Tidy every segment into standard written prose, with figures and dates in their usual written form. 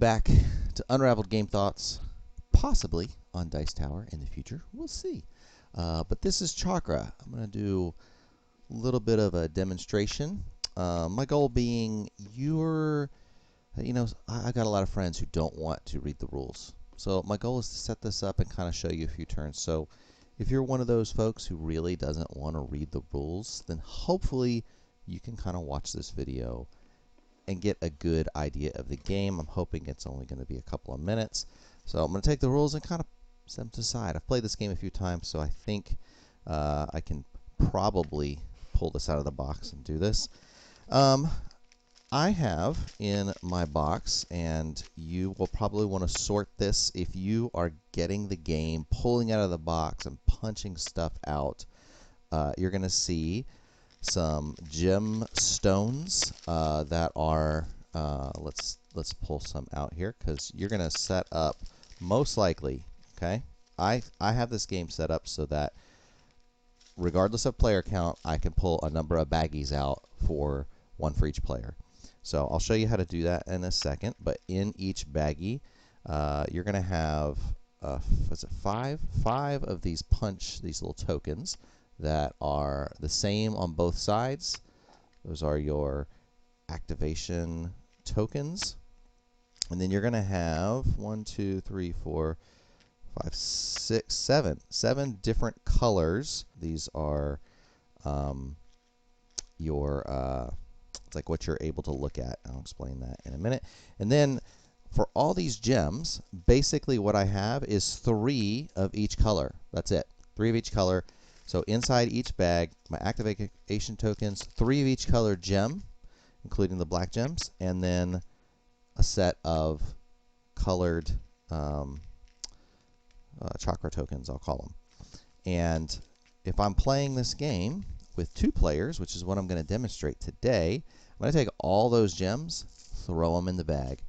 back to Unraveled Game Thoughts, possibly on Dice Tower in the future. We'll see. But this is Chakra. I'm going to do a little bit of a demonstration. My goal being I got a lot of friends who don't want to read the rules. So my goal is to set this up and kind of show you a few turns. So if you're one of those folks who really doesn't want to read the rules, then hopefully you can kind of watch this video and get a good idea of the game. I'm hoping it's only going to be a couple of minutes. So I'm going to take the rules and kind of set them to the side. I've played this game a few times, so I think I can probably pull this out of the box and do this. I have in my box, and you will probably want to sort this if you are getting the game, pulling out of the box and punching stuff out. You're going to see some gemstones that are let's pull some out here, because you're going to set up most likely, okay, I have this game set up so that regardless of player count, I can pull a number of baggies out for one for each player. So I'll show you how to do that in a second, but in each baggie you're going to have five of these little tokens that are the same on both sides. Those are your activation tokens. And then you're going to have 7 different colors. These are it's like what you're able to look at. I'll explain that in a minute. And then for all these gems, basically what I have is 3 of each color. That's it. 3 of each color. So inside each bag, my activation tokens, 3 of each color gem, including the black gems, and then a set of colored chakra tokens, I'll call them. And if I'm playing this game with 2 players, which is what I'm going to demonstrate today, I'm going to take all those gems, throw them in the bag.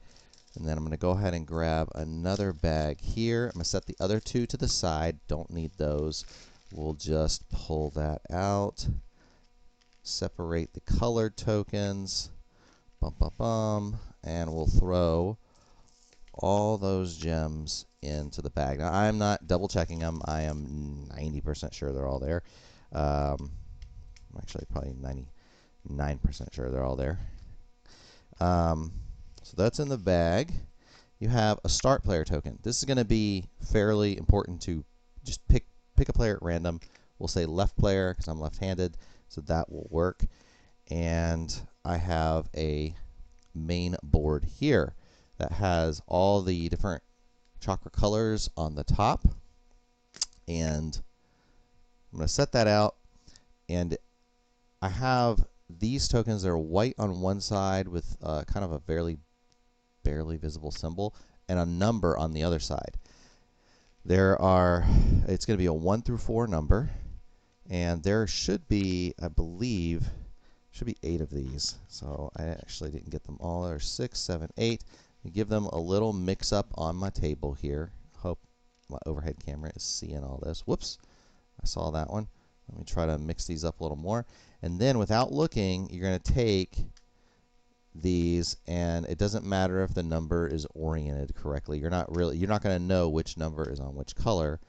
And then I'm going to go ahead and grab another bag here. I'm going to set the other 2 to the side. Don't need those. We'll just pull that out, separate the colored tokens, and we'll throw all those gems into the bag. Now, I'm not double checking them. I am 90% sure they're all there. I'm actually probably 99% sure they're all there. So that's in the bag. You have a start player token. This is going to be fairly important to just pick a player at random. We'll say left player because I'm left-handed, so that will work. And I have a main board here that has all the different chakra colors on the top. And I'm going to set that out. And I have these tokens that are white on one side with kind of a barely visible symbol and a number on the other side. It's going to be a 1 through 4 number, and there should be, I believe, 8 of these. So I actually didn't get them all. There's 6, 7, 8. You give them a little mix-up on my table here. Hope my overhead camera is seeing all this. Whoops, I saw that one. Let me try to mix these up a little more. And then without looking, you're going to take these, and it doesn't matter if the number is oriented correctly. You're not going to know which number is on which color,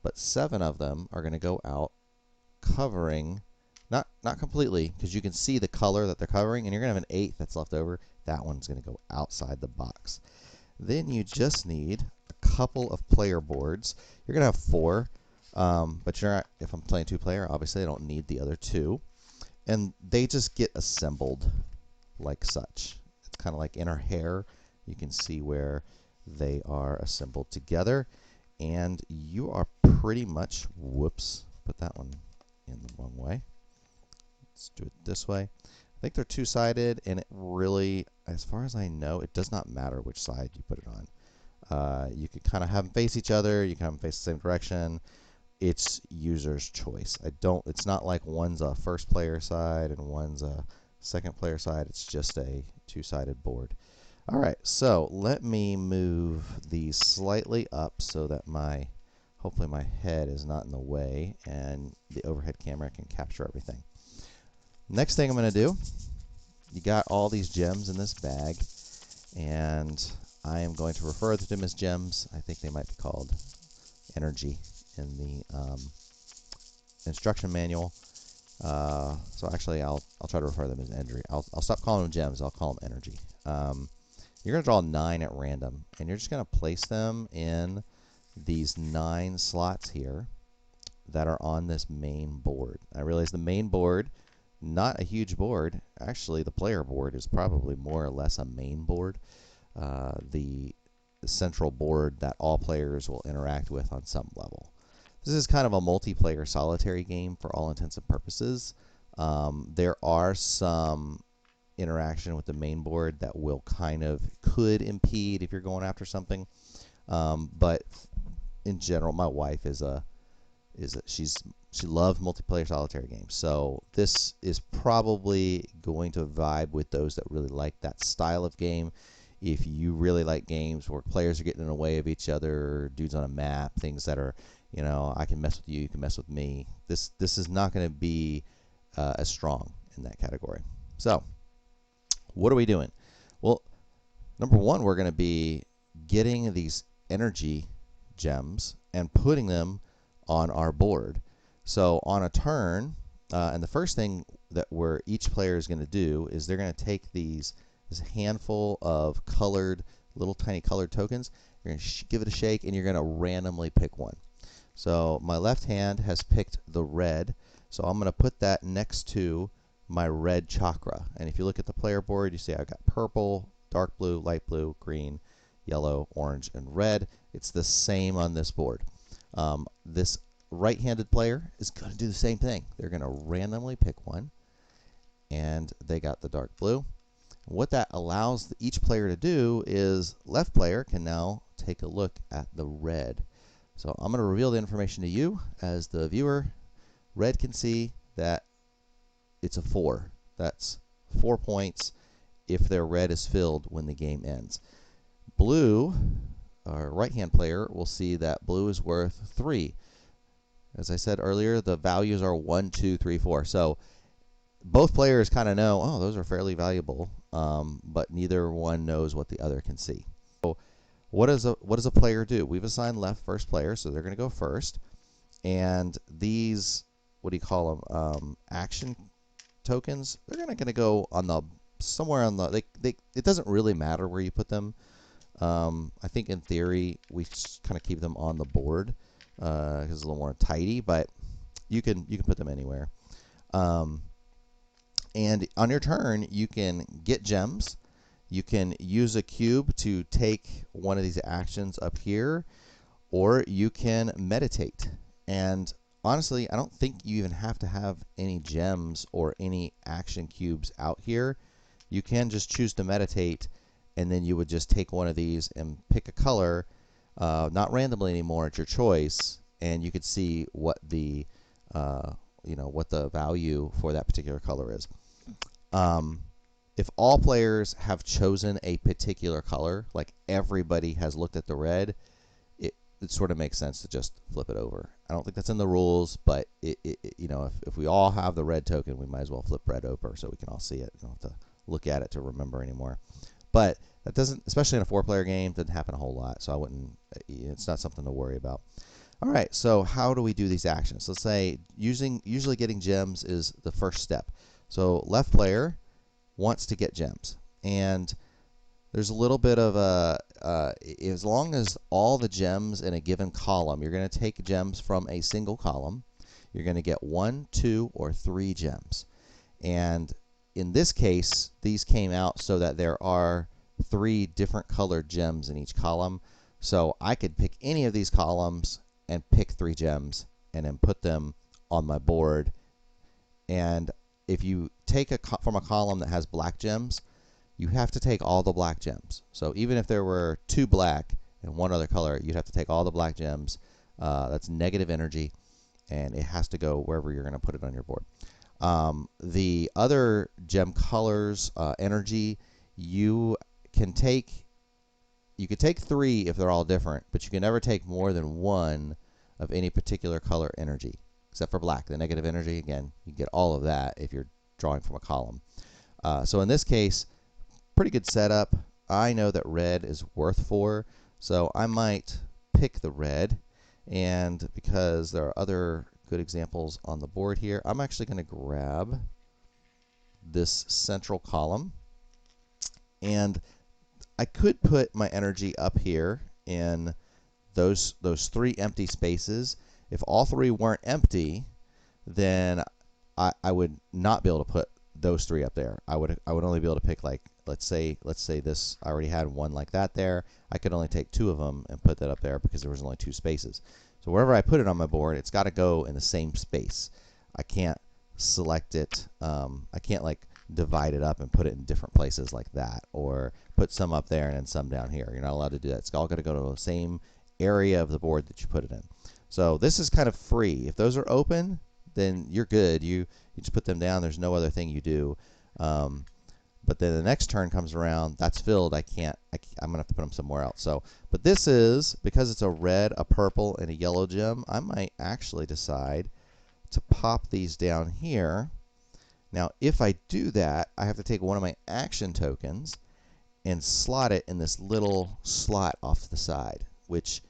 but 7 of them are going to go out covering, not completely, because you can see the color that they're covering, and you're going to have an 8 that's left over. That one's going to go outside the box. Then you just need a couple of player boards. You're going to have 4, but if I'm playing 2-player, obviously I don't need the other 2. And they just get assembled like such. It's kind of like in our hair. You can see where they are assembled together. And you are pretty much, whoops, put that one in the wrong way. Let's do it this way. I think they're 2-sided, and it really, as far as I know, it does not matter which side you put it on. You can kind of have them face each other. You can have them face the same direction. It's user's choice. It's not like one's a first player side and one's a second player side. It's just a 2-sided board. All right, so let me move these slightly up so that hopefully my head is not in the way and the overhead camera can capture everything. Next thing I'm going to do, you got all these gems in this bag, and I am going to refer to them as gems. I think they might be called energy in the instruction manual. So actually, I'll try to refer to them as energy. I'll stop calling them gems. I'll call them energy. You're going to draw 9 at random, and you're just going to place them in these 9 slots here that are on this main board. I realize the main board, not a huge board. Actually, the player board is probably more or less a main board. The central board that all players will interact with on some level. This is kind of a multiplayer solitary game for all intents and purposes. There are some interaction with the main board that will could impede if you're going after something. But in general, my wife she loves multiplayer solitaire games. So this is probably going to vibe with those that really like that style of game. If you really like games where players are getting in the way of each other, dudes on a map, things that are, I can mess with you, you can mess with me. This is not going to be as strong in that category. So, what are we doing? Well, number one, we're going to be getting these energy gems and putting them on our board. So on a turn, and the first thing that each player is going to do is they're going to take this handful of little tiny colored tokens. You're going to give it a shake, and you're going to randomly pick one. So my left hand has picked the red, so I'm going to put that next to my red chakra. And if you look at the player board, you see I've got purple, dark blue, light blue, green, yellow, orange, and red. It's the same on this board. This right-handed player is going to do the same thing. They're going to randomly pick one, and they got the dark blue. What that allows each player to do is left player can now take a look at the red. So I'm going to reveal the information to you as the viewer. Red can see that it's a 4. That's 4 points if their red is filled when the game ends. Blue, our right-hand player, will see that blue is worth 3. As I said earlier, the values are 1, 2, 3, 4. So both players kind of know, oh, those are fairly valuable, but neither one knows what the other can see. So what does a player do? We've assigned left first player, so they're going to go first. And these, what do you call them, action tokens, they're going to go on somewhere on the, it doesn't really matter where you put them. I think in theory we kind of keep them on the board because it's a little more tidy, but you can put them anywhere. And on your turn, you can get gems. You can use a cube to take one of these actions up here, or you can meditate. And honestly, I don't think you even have to have any gems or any action cubes out here. You can just choose to meditate, and then you would just take one of these and pick a color, not randomly anymore, it's your choice, and you could see what the what the value for that particular color is. If all players have chosen a particular color, like everybody has looked at the red, it sort of makes sense to just flip it over. I don't think that's in the rules, but if we all have the red token, we might as well flip red over so we can all see it. You don't have to look at it to remember anymore. But that doesn't, especially in a 4-player game, doesn't happen a whole lot. So I wouldn't. It's not something to worry about. All right. So how do we do these actions? Let's say usually getting gems is the first step. So left player wants to get gems, and there's a little bit of as long as all the gems in a given column, you're going to take gems from a single column. You're going to get 1, 2, or 3 gems. And in this case, these came out so that there are 3 different colored gems in each column. So I could pick any of these columns and pick 3 gems and then put them on my board. And if you take from a column that has black gems, you have to take all the black gems. So even if there were 2 black and 1 other color, you'd have to take all the black gems. That's negative energy, and it has to go wherever you're going to put it on your board. The other gem colors, energy, you could take 3 if they're all different, but you can never take more than 1 of any particular color energy, except for black. The negative energy, again, you get all of that if you're drawing from a column. So in this case, pretty good setup. I know that red is worth 4, so I might pick the red. And because there are other good examples on the board here, I'm actually going to grab this central column. And I could put my energy up here in those 3 empty spaces. If all 3 weren't empty, then I would not be able to put those 3 up there. I would only be able to pick, like, let's say this, I already had one like that there. I could only take 2 of them and put that up there because there was only 2 spaces. So wherever I put it on my board, it's got to go in the same space. I can't select it. I can't like divide it up and put it in different places like that, or put some up there and then some down here. You're not allowed to do that. It's all got to go to the same area of the board that you put it in. So this is kind of free. If those are open, then you're good. You just put them down. There's no other thing you do. But then the next turn comes around, that's filled. I'm going to have to put them somewhere else. So, but this is, because it's a red, a purple, and a yellow gem, I might actually decide to pop these down here. Now, if I do that, I have to take one of my action tokens and slot it in this little slot off to the side, which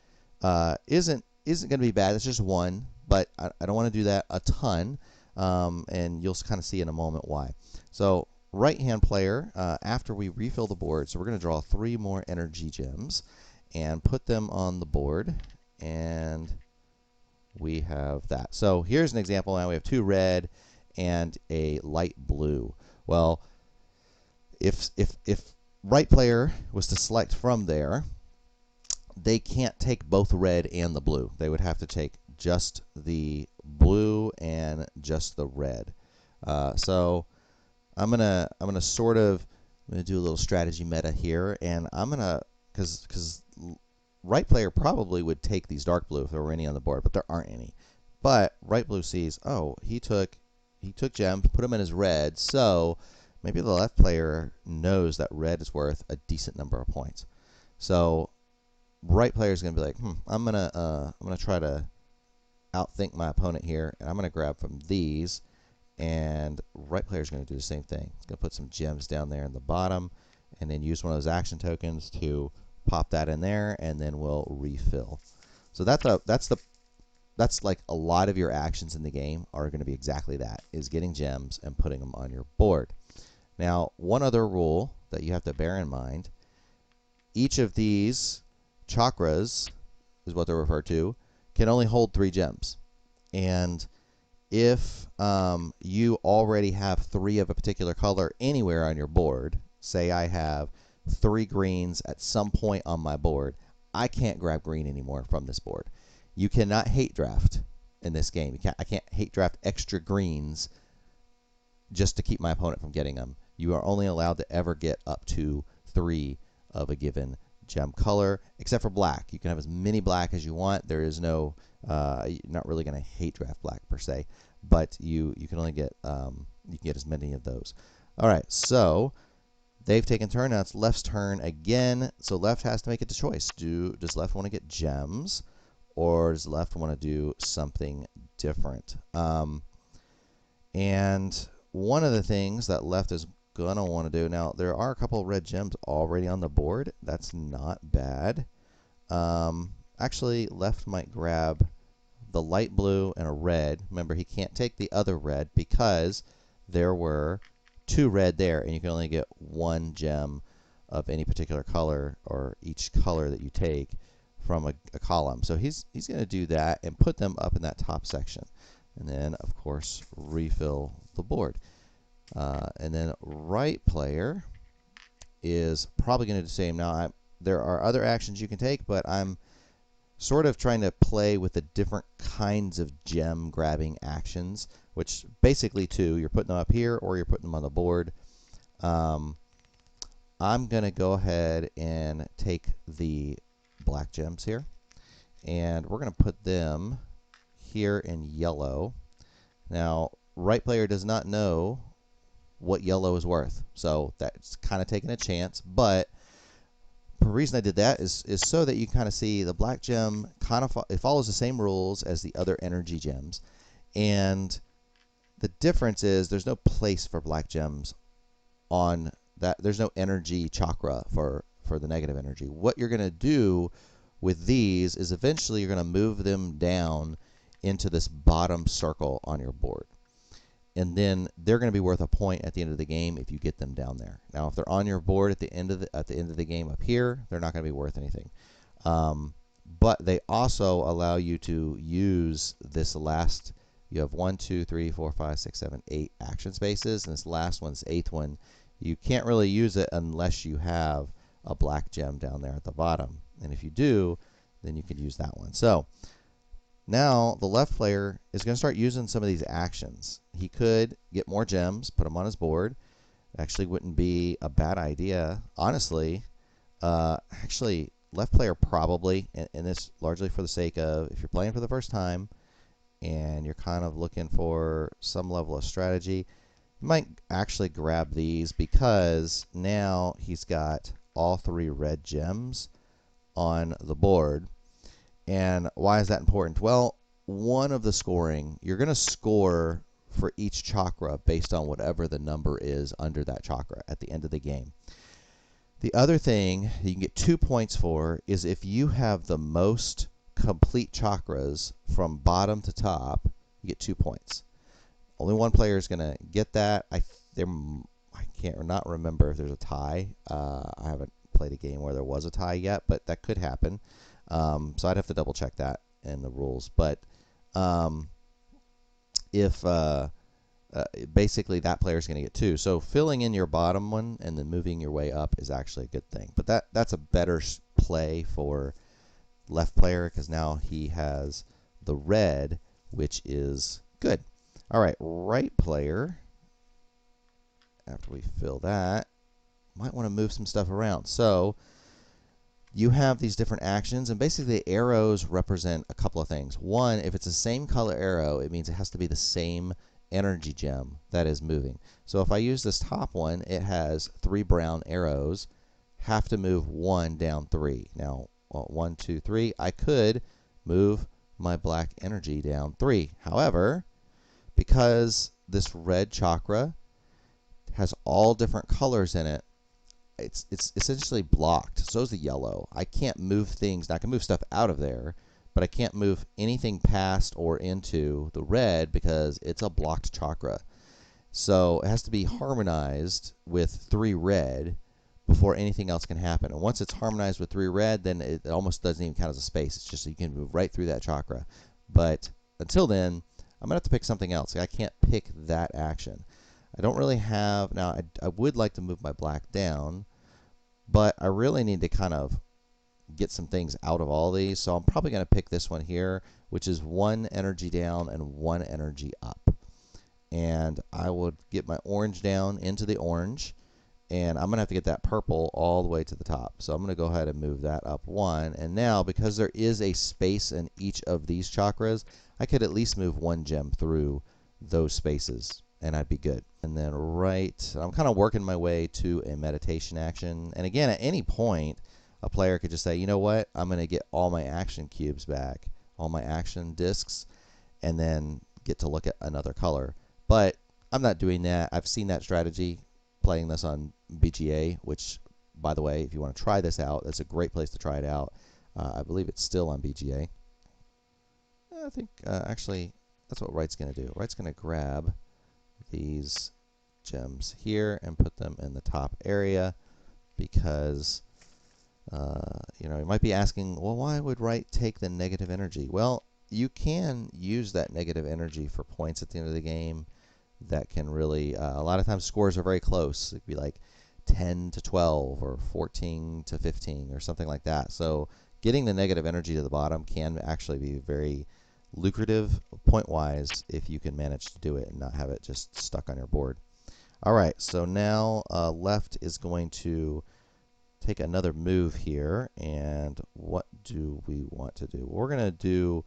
isn't going to be bad. It's just one, but I don't want to do that a ton, and you'll kind of see in a moment why. So right-hand player, after we refill the board, so we're going to draw 3 more energy gems and put them on the board, and we have that. So here's an example. Now we have 2 red and a light blue. Well, if right player was to select from there, they can't take both red and the blue. They would have to take just the blue and just the red. So I'm gonna sort of do a little strategy meta here, and I'm gonna, because right player probably would take these dark blue if there were any on the board, but there aren't any. But right blue sees, oh, he took gems, put them in his red, so maybe the left player knows that red is worth a decent number of points. So right player is going to be like, I'm gonna try to outthink my opponent here, and I'm going to grab from these. And right player is going to do the same thing. He's going to put some gems down there in the bottom, and then use one of those action tokens to pop that in there, and then we'll refill. So that's like a lot of your actions in the game are going to be exactly that, is getting gems and putting them on your board. Now, one other rule that you have to bear in mind, each of these chakras, is what they're referred to, can only hold 3 gems. And if you already have 3 of a particular color anywhere on your board, say I have 3 greens at some point on my board, I can't grab green anymore from this board. You cannot hate draft in this game. I can't hate draft extra greens just to keep my opponent from getting them. You are only allowed to ever get up to 3 of a given gem color, except for black. You can have as many black as you want. There is no, you're not really going to hate draft black per se, but you can only get you can get as many of those. All right, so they've taken turn. Now it's left's turn again. So left has to make a choice. Does left want to get gems, or does left want to do something different? And one of the things that left is going to want to do, now there are a couple of red gems already on the board. That's not bad. Actually, left might grab the light blue and a red. Remember, he can't take the other red because there were 2 red there, and you can only get 1 gem of any particular color, or each color that you take from a column. So he's going to do that and put them up in that top section. And then, of course, refill the board. And then right player is probably going to do the same. Now, there are other actions you can take, but I'm sort of trying to play with the different kinds of gem grabbing actions, which basically 2. You're putting them up here, or you're putting them on the board. I'm going to go ahead and take the black gems here, and we're going to put them here in yellow. Now, right player does not know what yellow is worth, so that's kind of taking a chance, but the reason I did that is so that you kind of see the black gem kind of it follows the same rules as the other energy gems, and the difference is there's no place for black gems on that. There's no energy chakra for for the negative energy. What you're going to do with these is eventually you're going to move them down into this bottom circle on your board. And then they're going to be worth a point at the end of the game if you get them down there. Now, if they're on your board at the end of the game up here, they're not going to be worth anything. But they also allow you to use this last. You have 1, 2, 3, 4, 5, 6, 7, 8 action spaces, and this last one's the 8th one. You can't really use it unless you have a black gem down there at the bottom. And if you do, then you can use that one. So now the left player is going to start using some of these actions. He could get more gems, put them on his board. It actually wouldn't be a bad idea, honestly. Actually, left player probably, and this largely for the sake of if you're playing for the first time and you're kind of looking for some level of strategy, you might actually grab these because now he's got all 3 red gems on the board. And why is that important? Well, one of the scoring, you're going to score for each chakra based on whatever the number is under that chakra at the end of the game. The other thing you can get 2 points for is if you have the most complete chakras from bottom to top, you get 2 points. Only one player is going to get that. I can't not remember if there's a tie. I haven't played a game where there was a tie yet, but that could happen. So I'd have to double check that in the rules. But if basically that player is going to get 2. So filling in your bottom one and then moving your way up is actually a good thing. But that's a better play for left player because now he has the red, which is good. All right, right player, after we fill that, might want to move some stuff around. So you have these different actions, and basically the arrows represent a couple of things. One, if it's the same color arrow, it means it has to be the same energy gem that is moving. So if I use this top one, it has 3 brown arrows, have to move 1 down 3. Now, 1, 2, 3, I could move my black energy down 3. However, because this red chakra has all different colors in it, it's essentially blocked. So is the yellow. I can't move things. Now, I can move stuff out of there, but I can't move anything past or into the red because it's a blocked chakra. So it has to be harmonized with 3 red before anything else can happen. And once it's harmonized with 3 red, then it almost doesn't even count as a space. It's just you can move right through that chakra. But until then, I'm going to have to pick something else. I can't pick that action. I don't really have, now I would like to move my black down, but I really need to kind of get some things out of all these. So I'm probably going to pick this one here, which is 1 energy down and 1 energy up. And I would get my orange down into the orange, and I'm going to have to get that purple all the way to the top. So I'm going to go ahead and move that up 1. And now, because there is a space in each of these chakras, I could at least move 1 gem through those spaces, and I'd be good. And then I'm kind of working my way to a meditation action. And again, at any point, a player could just say, you know what, I'm going to get all my action cubes back, all my action discs, and then get to look at another color. But I'm not doing that. I've seen that strategy playing this on BGA, which, by the way, if you want to try this out, that's a great place to try it out. I believe it's still on BGA. I think, actually, that's what Wright's going to do. Wright's going to grab these gems here and put them in the top area because, you might be asking, well, why would Wright take the negative energy? Well, you can use that negative energy for points at the end of the game that can really, a lot of times scores are very close. It could be like 10 to 12 or 14 to 15 or something like that. So getting the negative energy to the bottom can actually be very lucrative point-wise if you can manage to do it and not have it just stuck on your board. All right, so now left is going to take another move here, and what do we want to do? We're going to do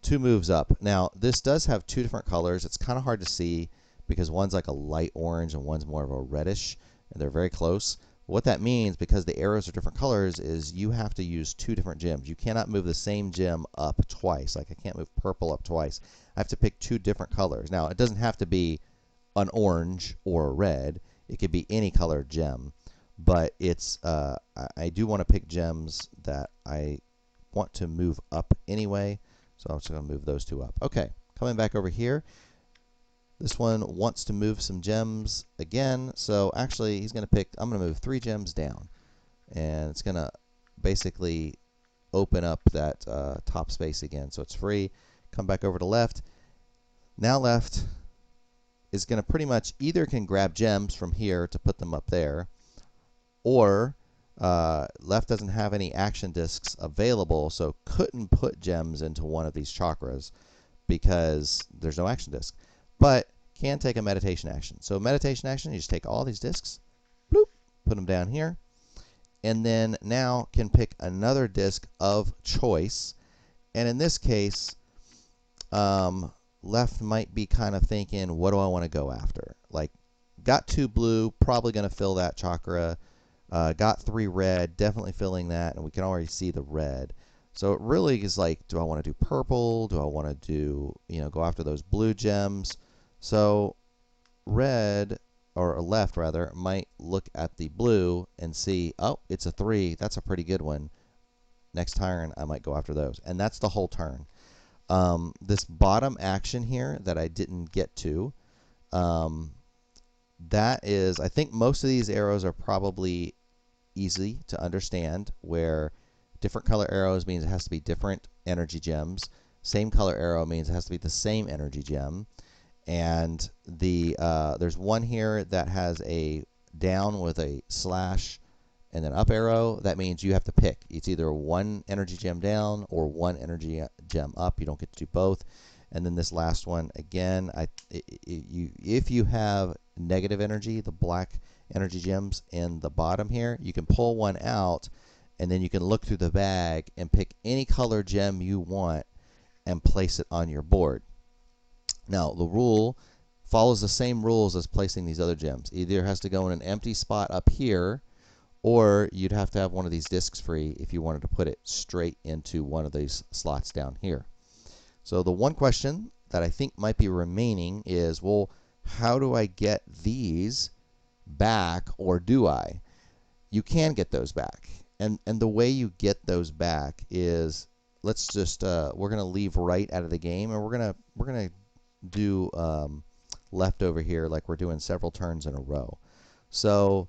2 moves up. Now, this does have 2 different colors. It's kind of hard to see because one's like a light orange and one's more of a reddish, and they're very close. What that means, because the arrows are different colors, is you have to use 2 different gems. You cannot move the same gem up twice. Like, I can't move purple up twice. I have to pick 2 different colors. Now, it doesn't have to be an orange or a red. It could be any colored gem. but it's I do want to pick gems that I want to move up anyway, so I'm just going to move those two up. Okay, coming back over here. This one wants to move some gems again, so actually he's going to pick, I'm going to move 3 gems down, and it's going to basically open up that top space again, so it's free. Come back over to left. Now left is going to pretty much either can grab gems from here to put them up there, or left doesn't have any action discs available, so couldn't put gems into one of these chakras because there's no action disc. But can take a meditation action. So meditation action, you just take all these discs, bloop, put them down here, and then now can pick another disc of choice. And in this case, left might be kind of thinking, what do I want to go after? Like, got 2 blue, probably going to fill that chakra. Got 3 red, definitely filling that, and we can already see the red. So it really is like, do I want to do purple? Do I want to do, go after those blue gems? So red, or left rather, might look at the blue and see, oh, it's a 3. That's a pretty good one. Next turn, I might go after those. And that's the whole turn. This bottom action here that I didn't get to, that is, I think most of these arrows are probably easy to understand, where different color arrows means it has to be different energy gems. Same color arrow means it has to be the same energy gem. And there's one here that has a down with a slash and an up arrow. That means you have to pick. It's either 1 energy gem down or 1 energy gem up. You don't get to do both. And then this last one, again, if you have negative energy, the black energy gems in the bottom here, you can pull one out, and then you can look through the bag and pick any color gem you want and place it on your board. Now, the rule follows the same rules as placing these other gems. Either has to go in an empty spot up here, or you'd have to have one of these discs free if you wanted to put it straight into one of these slots down here. So the one question that I think might be remaining is, well, how do I get these back, or do I? You can get those back. And the way you get those back is, let's just we're going to leave right out of the game, and we're going to do left over here like we're doing several turns in a row. So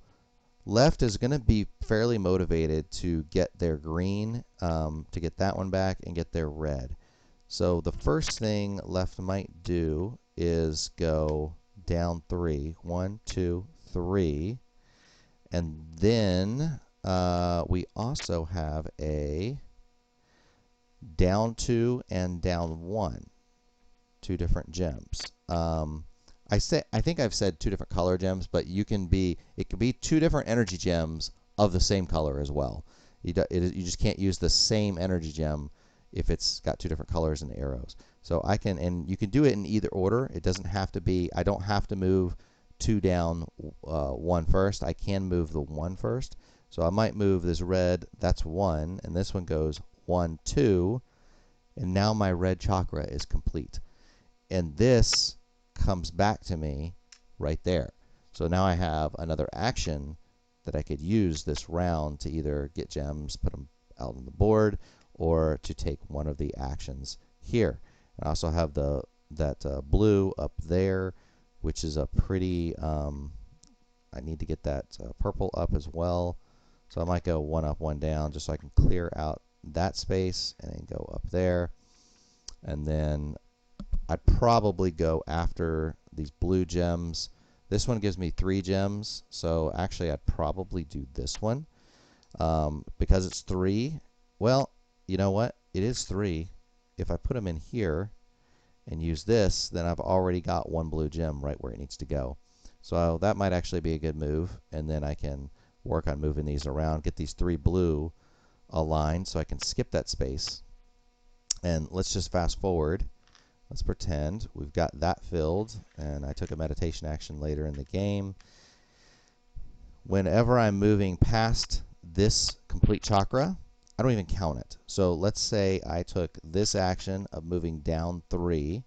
left is going to be fairly motivated to get their green, to get that one back, and get their red. So the first thing left might do is go down 3. 1, 2, 3. And then we also have a down 2 and down 1. 2 different gems. I think I've said 2 different color gems, but it can be 2 different energy gems of the same color as well. You just can't use the same energy gem if it's got 2 different colors and arrows. So and you can do it in either order. It doesn't have to be, I don't have to move 2 down 1 first. I can move the 1 first. So I might move this red, that's 1, and this one goes 1, 2, and now my red chakra is complete. And this comes back to me right there. So now I have another action that I could use this round to either get gems, put them out on the board, or to take one of the actions here. I also have that blue up there, which is a pretty, I need to get that purple up as well. So I might go 1 up, 1 down, just so I can clear out that space and then go up there. And then I'd probably go after these blue gems. This one gives me 3 gems, so actually I'd probably do this one. Because it's 3, well, you know what? It is 3. If I put them in here and use this, then I've already got 1 blue gem right where it needs to go. So that might actually be a good move, and then I can work on moving these around, get these 3 blue aligned so I can skip that space. And let's just fast forward. Let's pretend we've got that filled, and I took a meditation action later in the game. Whenever I'm moving past this complete chakra, I don't even count it. So let's say I took this action of moving down 3.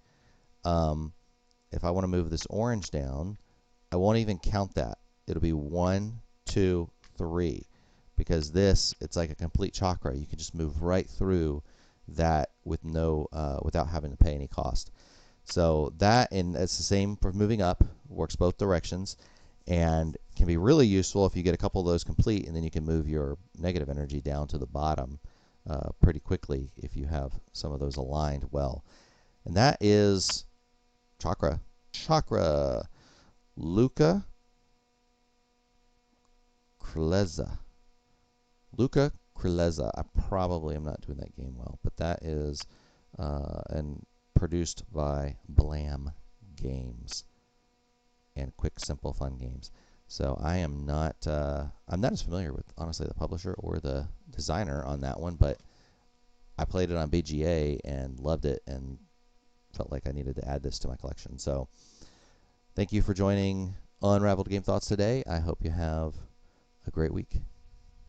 If I want to move this orange down, I won't even count that. It'll be 1, 2, 3, because this, it's like a complete chakra. You can just move right through that with no without having to pay any cost. So that, and it's the same for moving up, works both directions, and can be really useful if you get a couple of those complete, and then you can move your negative energy down to the bottom pretty quickly if you have some of those aligned well. And that is Chakra. Chakra. Luca Krleza. Luca Krleza. I probably am not doing that game well, but that is and produced by Blam Games and Quick Simple Fun Games. So I am not I'm not as familiar with, honestly, the publisher or the designer on that one, but I played it on BGA and loved it and felt like I needed to add this to my collection. So thank you for joining Unraveled Game Thoughts today. I hope you have a great week.